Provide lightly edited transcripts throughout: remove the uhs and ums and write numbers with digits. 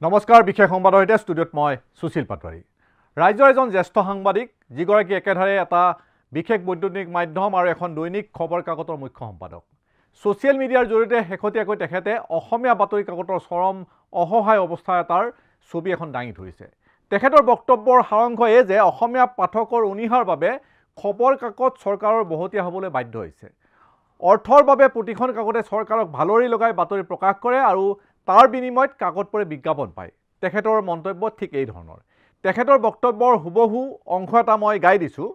নমস্কাৰ বিশেষ সংবাদৰ সৈতে ষ্টুডিঅ'ত মই সুশীল পাটোৱাৰী ৰাজ্যৰ এজন জ্যেষ্ঠ সাংবাদিক যিগৰাকী একেধাৰে এটা বিশেষ বৈদ্যুতিক মাধ্যম আৰু এখন দৈনিক খবৰ কাকতৰ মুখ্য সম্পাদক ছ'চিয়েল মিডিয়াৰ জৰিয়তে শেহতীয়াকৈ তেখেতে অসমীয়া বাতৰি কাকতৰ চৰম অসহায় অৱস্থা এটাৰ ছবি এখন দাঙি ধৰিছে তেখেতৰ বক্তব্যৰ সাৰাংশ এই যে অসমীয়া পাঠকৰ অনিহাৰ বাবে খবৰ কাকত চৰকাৰৰ বহতীয়া হ'বলৈ বাধ্য হৈছে অৰ্থৰ বাবে প্ৰতিখন কাকতে চৰকাৰক ভালৰি লগাই বাতৰি প্ৰকাশ কৰে আৰু তাৰ বিনিময়ত কাকত পৰে বিজ্ঞাপন পায় তেখেতৰ মন্তব্য ঠিক এই ধৰণৰ তেখেতৰ বক্তব্যৰ হুবহু অংশ এটা মই গাই দিছোঁ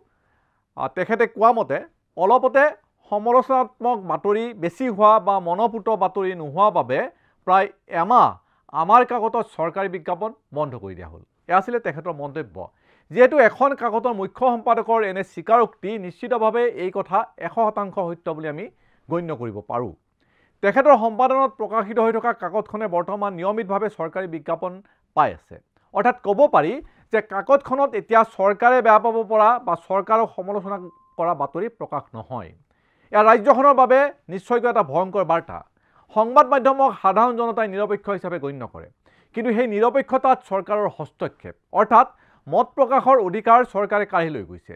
তেখেতে কোৱা মতে অলপতে সমালোচনাত্মক বাতৰি বেছি হোৱা বা মনপুত বাতৰি নোহোৱা বাবে প্ৰায় এমাহ আমাৰ কাকতত চৰকাৰী বিজ্ঞাপন বন্ধ কৰি দিয়া হ'ল এয়া আছিল তেখেতৰ মন্তব্য যেহেতু এখন কাকতৰ মুখ্য সম্পাদকৰ এনে স্বীকাৰোক্তি নিশ্চিতভাৱে এই কথা 100% সত্য বুলি আমি গণ্য কৰিব পাৰোঁ তেখেতৰ সম্পাদনত প্ৰকাশিত হৈ থকা কাকতখনে বৰ্তমান নিয়মিতভাৱে চৰকাৰী বিজ্ঞাপন পাই আছে অৰ্থাৎ ক'ব পাৰি যে কাকতখনত এতিয়া চৰকাৰে বেয়া পাব পৰা বা চৰকাৰক সমালোচনা কৰা বাতৰি প্ৰকাশ নহয় এয়া ৰাজ্যখনৰ বাবে নিশ্চয়কৈ এটা ভয়ংকৰ বাৰ্তা সংবাদ মাধ্যমক সাধাৰণ জনতাই নিৰপেক্ষ হিচাপে গণ্য কৰে কিন্তু সেই নিৰপেক্ষতাত চৰকাৰৰ হস্তক্ষেপ অৰ্থাৎ মত প্ৰকাশৰ অধিকাৰ চৰকাৰে কাঢ়ি লৈ গৈছে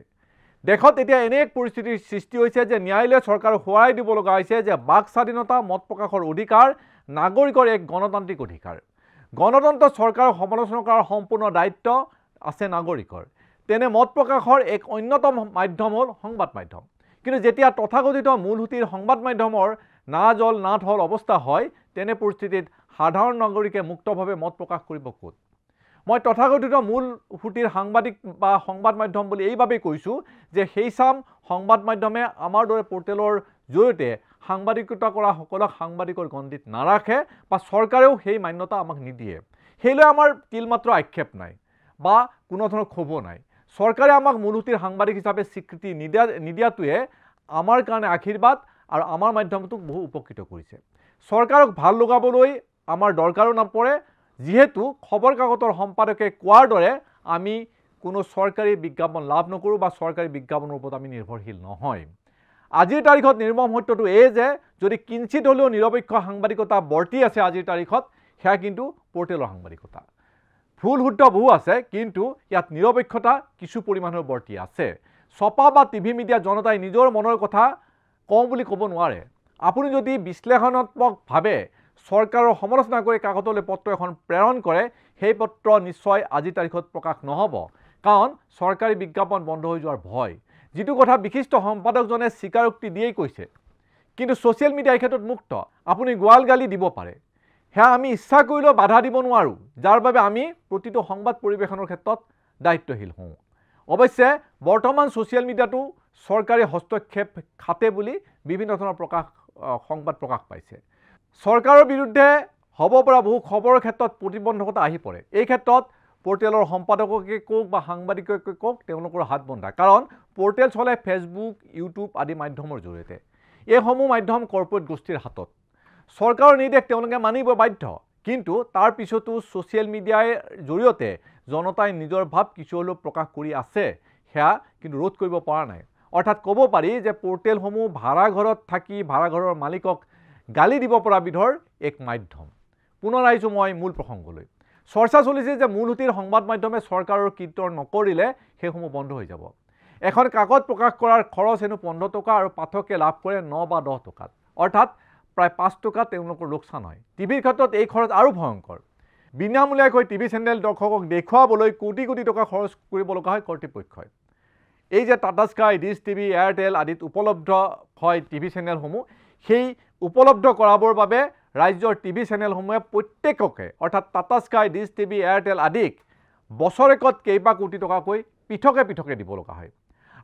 দেশত এতিয়া এনে এক পৰিস্থিতিৰ সৃষ্টি হৈছে যে ন্যায়ালয়ে চৰকাৰক সোঁৱৰাই দিব লগা হৈছে যে বাক স্বাধীনতা মত প্ৰকাশৰ অধিকাৰ নাগৰিকৰ এক গণতান্ত্ৰিক অধিকাৰ গণতন্ত্ৰত চৰকাৰক সমালোচনা কৰাৰ সম্পূৰ্ণ দায়িত্ব আছে নাগৰিকৰ তেনে মত প্ৰকাশৰ এক অন্যতম মাধ্যম হ'ল সংবাদ মাধ্যম কিন্তু যেতিয়া তথাকথিত মূলসুঁতিৰ সংবাদ মাধ্যমৰ না জল না থল অৱস্থা হয় তেনে পৰিস্থিতিত সাধাৰণ নাগৰিকে মুক্তভাৱে মত প্ৰকাশ কৰিব ক'ত মই তথাকথিত মূলসুঁতিৰ সাংবাদিক বা সংবাদ মাধ্যম বুলি এইভাৱেই কৈছোঁ যে সেই চাম সংবাদ মাধ্যমে আমাৰ দৰে পৰ্টেলৰ জৰিয়তে সাংবাদিকতা কৰা সকলক সাংবাদিকৰ গণ্ডিত নাৰাখে বা চৰকাৰেও সেই মান্যতা আমাক নিদিয়ে সেইলৈ আমাৰ তিলমাত্ৰ আক্ষেপ নাই বা কোনো ধৰণৰ ক্ষোভ নাই চৰকাৰে আমাক মূলসুঁতিৰ সাংবাদিক হিচাপে স্বীকৃতি নিদিয়াটোৱে আমাৰ কাৰণে আশীৰ্বাদ আৰু আমাৰ মাধ্যমটোক বহু উপকৃত কৰিছে চৰকাৰক ভাল লগাবলৈ আমাৰ দৰকাৰো নপৰে যিহেতু খবৰ কাকতৰ সম্পাদকে কোৱাৰ দৰে আমি কোনো চৰকাৰী বিজ্ঞাপন লাভ নকৰোঁ বা চৰকাৰী বিজ্ঞাপনৰ ওপৰত আমি নিৰ্ভৰশীল নহয় আজিৰ তাৰিখত নিৰ্মম সত্যটো এই যে যদি কিঞ্চিত হ'লেও নিৰপেক্ষ সাংবাদিকতা বৰ্তি আছে আজিৰ তাৰিখত সেয়া কিন্তু পৰ্টেলৰ সাংবাদিকতা ভুল শুদ্ধ বহু আছে কিন্তু ইয়াত নিৰপেক্ষতা কিছু পৰিমাণৰ বৰ্তি আছে ছপা বা টিভি মিডিয়া জনতাই নিজৰ মনৰ কথা কওঁ বুলি ক'ব নোৱাৰে আপুনি যদি বিশ্লেষণাত্মকভাৱে চৰকাৰৰ সমালোচনা কৰি কাকতলৈ পত্ৰ এখন প্ৰেৰণ কৰে সেই পত্ৰ নিশ্চয় আজিৰ তাৰিখত প্ৰকাশ নহ'ব কাৰণ চৰকাৰী বিজ্ঞাপন বন্ধ হৈ যোৱাৰ ভয় যিটো কথা বিশিষ্ট সম্পাদকজনে স্বীকাৰোক্তি দিয়েই কৈছে কিন্তু ছ'চিয়েল মিডিয়া এই ক্ষেত্ৰত মুক্ত আপুনি গোৱাল গালি দিব পাৰে সেয়া আমি ইচ্ছা কৰিলেও বাধা দিব নোৱাৰোঁ যাৰ বাবে আমি প্ৰতিটো সংবাদ পৰিৱেশনৰ ক্ষেত্ৰত দায়িত্বশীল হওঁ অৱশ্যে বৰ্তমান ছ'চিয়েল মিডিয়াটো চৰকাৰী হস্তক্ষেপ খাটে বুলি বিভিন্ন ধৰণৰ সংবাদ প্ৰকাশ পাইছে চৰকাৰৰ বিৰুদ্ধে হ'ব পৰা বহু খবৰৰ ক্ষেত্ৰত প্ৰতিবন্ধকতা আহি পৰে এই ক্ষেত্ৰত পৰ্টেলৰ সম্পাদককে কওক বা সাংবাদিককে কওক তেওঁলোকৰ হাত বন্ধা কাৰণ পৰ্টেল চলে ফেচবুক ইউটিউব আদি মাধ্যমৰ জৰিয়তে এইসমূহ মাধ্যম কৰ্পৰেট গোষ্ঠীৰ হাতত চৰকাৰৰ নিৰ্দেশ তেওঁলোকে মানিব বাধ্য কিন্তু তাৰ পিছতো ছ'চিয়েল মিডিয়াৰ জৰিয়তে জনতাই নিজৰ ভাৱ কিছু হ'লেও প্ৰকাশ কৰি আছে সেয়া কিন্তু ৰোধ কৰিব পৰা নাই অৰ্থাৎ ক'ব পাৰি যে পৰ্টেলসমূহ ভাড়াঘৰত থাকি ভাড়াঘৰৰ মালিকক গালি দিব পৰা বিধৰ এক মাধ্যম পুনৰ আহিছোঁ মই মূল প্ৰসংগলৈ চৰ্চা চলিছে যে মূলসুঁতিৰ সংবাদ মাধ্যমে চৰকাৰৰ কীৰ্তন নকৰিলে সেইসমূহ বন্ধ হৈ যাব এখন কাকত প্ৰকাশ কৰাৰ খৰচ হেনো 15 টকা আৰু পাঠকে লাভ কৰে 9 বা 10 টকাত অৰ্থাৎ প্ৰায় 5 টকা তেওঁলোকৰ লোকচান হয় টিভিৰ ক্ষেত্ৰত এই খৰচ আৰু ভয়ংকৰ বিনামূলীয়াকৈ টিভি চেনেল দৰ্শকক দেখুৱাবলৈ কোটি কোটি টকা খৰচ কৰিব লগা হয় কৰ্তৃপক্ষই এই যে Tata sky dish TV Airtel আদিত উপলব্ধ হয় টিভি চেনেলসমূহ সেই উপলব্ধ কৰাবৰ বাবে ৰাজ্যৰ টিভি চেনেলসমূহে প্ৰত্যেককে অৰ্থাৎ Tata sky dish TV Airtel আদিক বছৰেকত কেইবা কোটি টকাকৈ পৃথকে দিব লগা হয়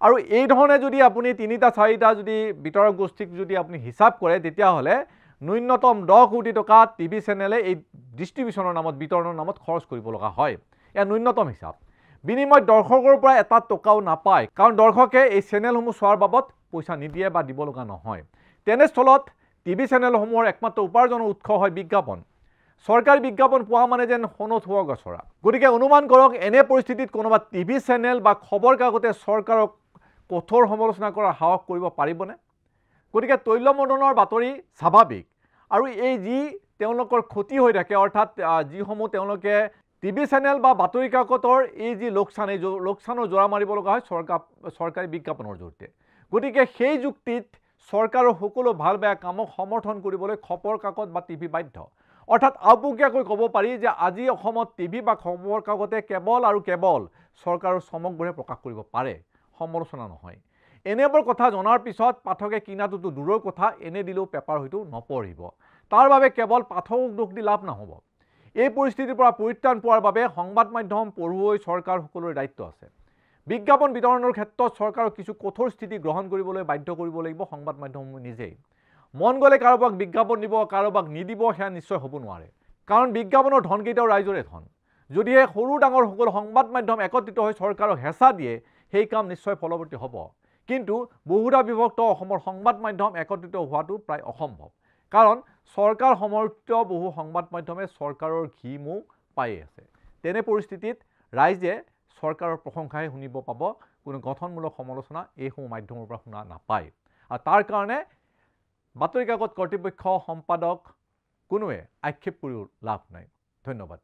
আৰু এই ধৰণে যদি আপুনি 3-4টা যদি বিতৰক গোষ্ঠীক যদি আপুনি হিচাপ কৰে তেতিয়াহ'লে ন্যূনতম 10 কোটি টকা টিভি চেনেলে এই ডিষ্ট্ৰিবিউশ্যনৰ নামত বিতৰণৰ নামত খৰচ কৰিব লগা হয় এয়া ন্যূনতম হিচাপ বিনিময়ত দৰ্শকৰ পৰা এটা টকাও নাপায় কাৰণ দৰ্শকে এই চেনেলসমূহ চোৱাৰ বাবদ পইচা নিদিয়ে বা দিব লগা নহয় তেনেস্থলত টিভি চেনেলসমূহৰ একমাত্ৰ উপাৰ্জনৰ উৎস হয় বিজ্ঞাপন চৰকাৰী বিজ্ঞাপন পোৱা মানে যেন সোণত হোৱা গছৰা গতিকে অনুমান কৰক এনে পৰিস্থিতিত কোনোবা টিভি চেনেল বা খবৰ কাকতে চৰকাৰক কঠোৰ সমালোচনা কৰাৰ সাহস কৰিব পাৰিবনে গতিকে তৈলমৰ্দনৰ বাতৰি স্বাভাৱিক আৰু এই যি তেওঁলোকৰ ক্ষতি হৈ থাকে, অৰ্থাৎ যিসমূহ তেওঁলোকে টিভি চেনেল বা বাতৰি কাকতৰ এই যি লোকচান, এই লোকচানৰ জোৰা মাৰিব লগা হয় চৰকাৰী বিজ্ঞাপনৰ জৰিয়তে। গতিকে সেই যুক্তিত চৰকাৰৰ সকলো ভাল বেয়া কামক সমৰ্থন কৰিবলৈ খবৰ কাকত বা টিভি বাধ্য। অৰ্থাৎ আওপকীয়াকৈ ক'ব পাৰি যে আজি অসমত টিভি বা খবৰ কাকতে কেৱল আৰু কেৱল চৰকাৰৰ চমকবোৰহে প্ৰকাশ কৰিব পাৰে, সমালোচনা নহয়। এনেবোৰ কথা জনাৰ পিছত পাঠকে কিনাটোতো দূৰৰ কথা, এনে দিলেও পেপাৰ হয়তো নপঢ়িব। তাৰ বাবে কেৱল পাঠকক দোষ দি লাভ নহ'ব। এই পৰিস্থিতিৰ পৰা পৰিত্ৰাণ পোৱাৰ বাবে সংবাদ মাধ্যম, পঢ়ুৱৈ, চৰকাৰ সকলোৰে দায়িত্ব আছে। বিজ্ঞাপন বিতৰণৰ ক্ষেত্ৰত চৰকাৰক কিছু কঠোৰ স্থিতি গ্ৰহণ কৰিবলৈ বাধ্য কৰিব লাগিব সংবাদ মাধ্যমসমূহ নিজেই। মন গ'লে কাৰোবাক বিজ্ঞাপন দিব, কাৰোবাক নিদিব, সেয়া নিশ্চয় হ'ব নোৱাৰে। কাৰণ বিজ্ঞাপনৰ ধনকেইটাও ৰাইজৰে ধন। যদিহে সৰু ডাঙৰ সকলো সংবাদ মাধ্যম একত্ৰিত হৈ চৰকাৰক হেঁচা দিয়ে, সেই কাম নিশ্চয় ফলৱৰ্তী হ'ব। কিন্তু বহুধা বিভক্ত অসমৰ সংবাদ মাধ্যম একত্ৰিত হোৱাটো প্ৰায় অসম্ভৱ। কাৰণ চৰকাৰ সমৰ্থিত বহু সংবাদ মাধ্যমে চৰকাৰৰ ঘি মৌ পায়ে আছে। তেনে পৰিস্থিতিত ৰাইজে চৰকাৰৰ প্ৰশংসাহে শুনিব পাব, কোনো গঠনমূলক সমালোচনা এইসমূহ মাধ্যমৰ পৰা শুনা নাপায়। আৰু তাৰ কাৰণে বাতৰি কাকত কৰ্তৃপক্ষ, সম্পাদক কোনোৱে আক্ষেপ কৰিও লাভ নাই। ধন্যবাদ।